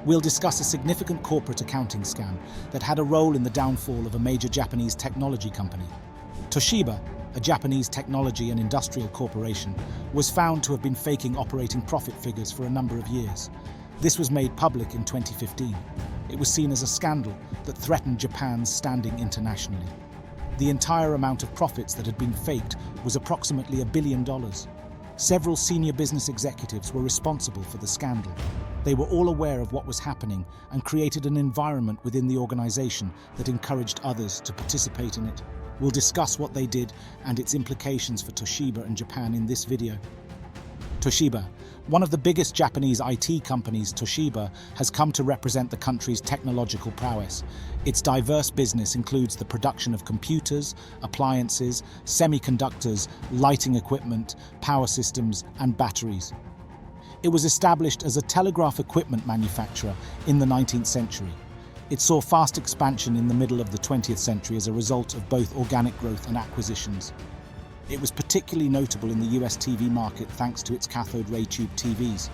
We'll discuss a significant corporate accounting scam that had a role in the downfall of a major Japanese technology company. Toshiba, a Japanese technology and industrial corporation, was found to have been faking operating profit figures for a number of years. This was made public in 2015. It was seen as a scandal that threatened Japan's standing internationally. The entire amount of profits that had been faked was approximately $1 billion. Several senior business executives were responsible for the scandal. They were all aware of what was happening and created an environment within the organization that encouraged others to participate in it. We'll discuss what they did and its implications for Toshiba and Japan in this video. Toshiba, one of the biggest Japanese IT companies, Toshiba has come to represent the country's technological prowess. Its diverse business includes the production of computers, appliances, semiconductors, lighting equipment, power systems, and batteries. It was established as a telegraph equipment manufacturer in the 19th century. It saw fast expansion in the middle of the 20th century as a result of both organic growth and acquisitions. It was particularly notable in the US TV market thanks to its cathode ray tube TVs.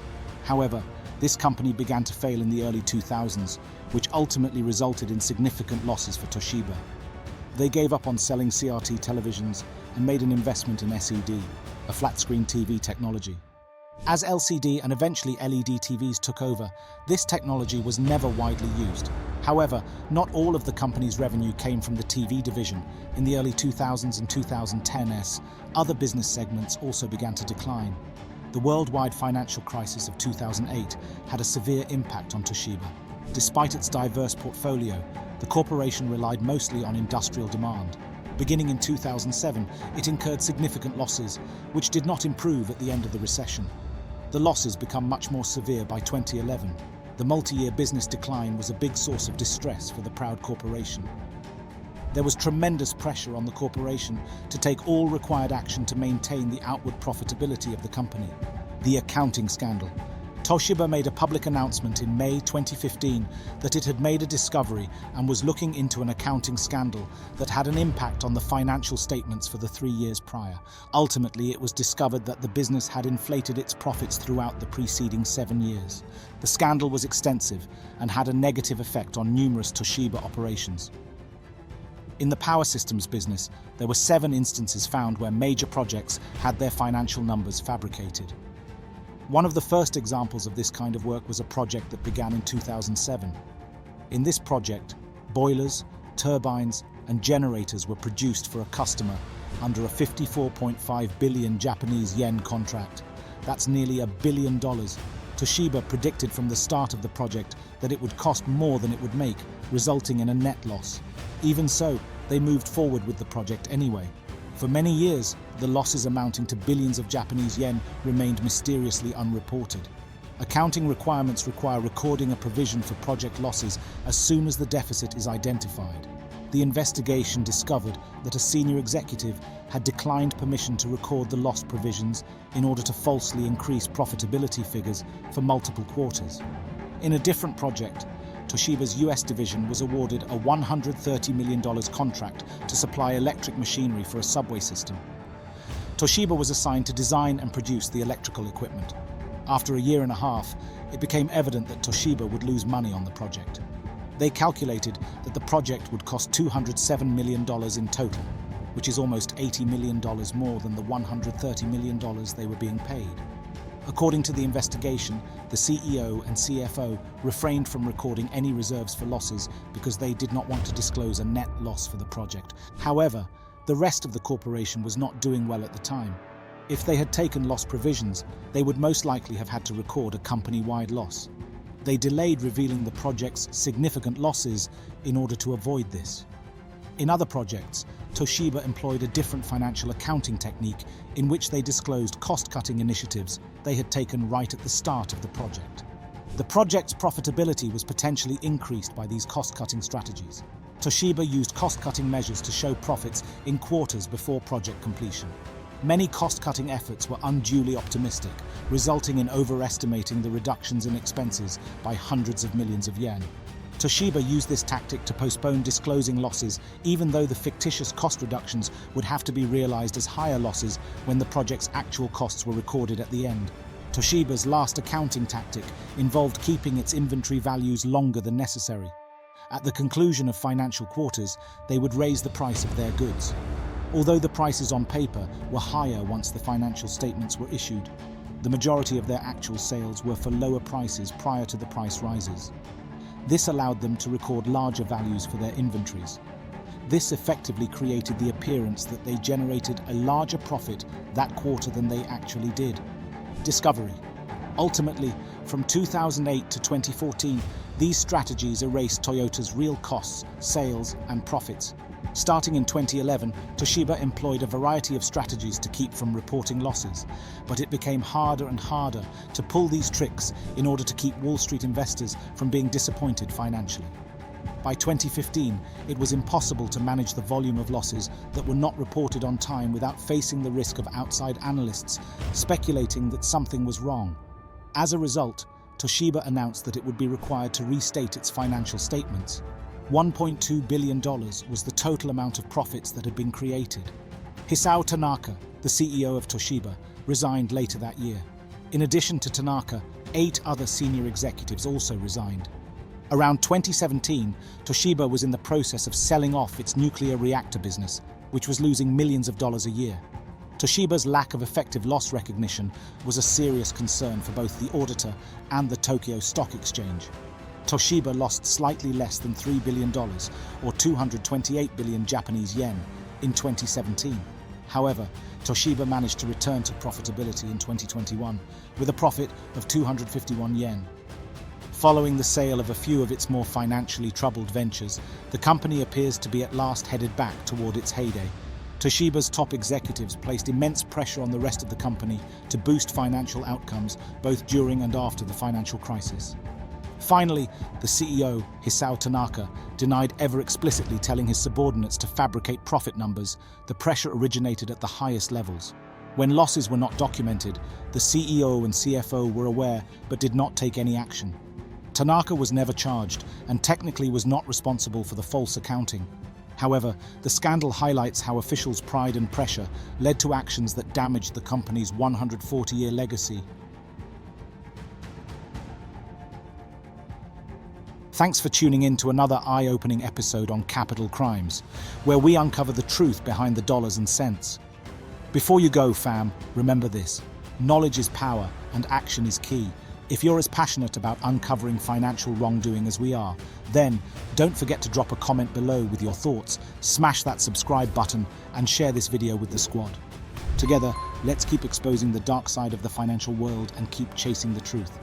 However, this company began to fail in the early 2000s, which ultimately resulted in significant losses for Toshiba. They gave up on selling CRT televisions and made an investment in SED, a flat-screen TV technology. As LCD and eventually LED TVs took over, this technology was never widely used. However, not all of the company's revenue came from the TV division. In the early 2000s and 2010s, other business segments also began to decline. The worldwide financial crisis of 2008 had a severe impact on Toshiba. Despite its diverse portfolio, the corporation relied mostly on industrial demand. Beginning in 2007, it incurred significant losses, which did not improve at the end of the recession. The losses become much more severe by 2011. The multi-year business decline was a big source of distress for the proud corporation. There was tremendous pressure on the corporation to take all required action to maintain the outward profitability of the company. The accounting scandal. Toshiba made a public announcement in May 2015 that it had made a discovery and was looking into an accounting scandal that had an impact on the financial statements for the 3 years prior. Ultimately, it was discovered that the business had inflated its profits throughout the preceding 7 years. The scandal was extensive and had a negative effect on numerous Toshiba operations. In the power systems business, there were 7 instances found where major projects had their financial numbers fabricated. One of the first examples of this kind of work was a project that began in 2007. In this project, boilers, turbines, and generators were produced for a customer under a 54.5 billion Japanese yen contract. That's nearly $1 billion. Toshiba predicted from the start of the project that it would cost more than it would make, resulting in a net loss. Even so, they moved forward with the project anyway. For many years, the losses amounting to billions of Japanese yen remained mysteriously unreported. Accounting requirements require recording a provision for project losses as soon as the deficit is identified. The investigation discovered that a senior executive had declined permission to record the loss provisions in order to falsely increase profitability figures for multiple quarters. In a different project, Toshiba's US division was awarded a $130 million contract to supply electric machinery for a subway system. Toshiba was assigned to design and produce the electrical equipment. After a year and a half, it became evident that Toshiba would lose money on the project. They calculated that the project would cost $207 million in total, which is almost $80 million more than the $130 million they were being paid. According to the investigation, the CEO and CFO refrained from recording any reserves for losses because they did not want to disclose a net loss for the project. However, the rest of the corporation was not doing well at the time. If they had taken loss provisions, they would most likely have had to record a company-wide loss. They delayed revealing the project's significant losses in order to avoid this. In other projects, Toshiba employed a different financial accounting technique in which they disclosed cost-cutting initiatives they had taken right at the start of the project. The project's profitability was potentially increased by these cost-cutting strategies. Toshiba used cost-cutting measures to show profits in quarters before project completion. Many cost-cutting efforts were unduly optimistic, resulting in overestimating the reductions in expenses by hundreds of millions of yen. Toshiba used this tactic to postpone disclosing losses, even though the fictitious cost reductions would have to be realized as higher losses when the project's actual costs were recorded at the end. Toshiba's last accounting tactic involved keeping its inventory values longer than necessary. At the conclusion of financial quarters, they would raise the price of their goods. Although the prices on paper were higher once the financial statements were issued, the majority of their actual sales were for lower prices prior to the price rises. This allowed them to record larger values for their inventories. This effectively created the appearance that they generated a larger profit that quarter than they actually did. Discovery. Ultimately, from 2008 to 2014, these strategies erased Toyota's real costs, sales, and profits. Starting in 2011, Toshiba employed a variety of strategies to keep from reporting losses, but it became harder and harder to pull these tricks in order to keep Wall Street investors from being disappointed financially. By 2015, it was impossible to manage the volume of losses that were not reported on time without facing the risk of outside analysts speculating that something was wrong. As a result, Toshiba announced that it would be required to restate its financial statements. $1.2 billion was the total amount of profits that had been created. Hisao Tanaka, the CEO of Toshiba, resigned later that year. In addition to Tanaka, 8 other senior executives also resigned. Around 2017, Toshiba was in the process of selling off its nuclear reactor business, which was losing millions of dollars a year. Toshiba's lack of effective loss recognition was a serious concern for both the auditor and the Tokyo Stock Exchange. Toshiba lost slightly less than $3 billion, or 228 billion Japanese yen, in 2017. However, Toshiba managed to return to profitability in 2021, with a profit of 251 yen. Following the sale of a few of its more financially troubled ventures, the company appears to be at last headed back toward its heyday. Toshiba's top executives placed immense pressure on the rest of the company to boost financial outcomes both during and after the financial crisis. Finally, the CEO, Hisao Tanaka, denied ever explicitly telling his subordinates to fabricate profit numbers. The pressure originated at the highest levels. When losses were not documented, the CEO and CFO were aware but did not take any action. Tanaka was never charged and technically was not responsible for the false accounting. However, the scandal highlights how officials' pride and pressure led to actions that damaged the company's 140-year legacy. Thanks for tuning in to another eye-opening episode on Capital Crimes, where we uncover the truth behind the dollars and cents. Before you go, fam, remember this: knowledge is power and action is key. If you're as passionate about uncovering financial wrongdoing as we are, then don't forget to drop a comment below with your thoughts, smash that subscribe button, and share this video with the squad. Together, let's keep exposing the dark side of the financial world and keep chasing the truth.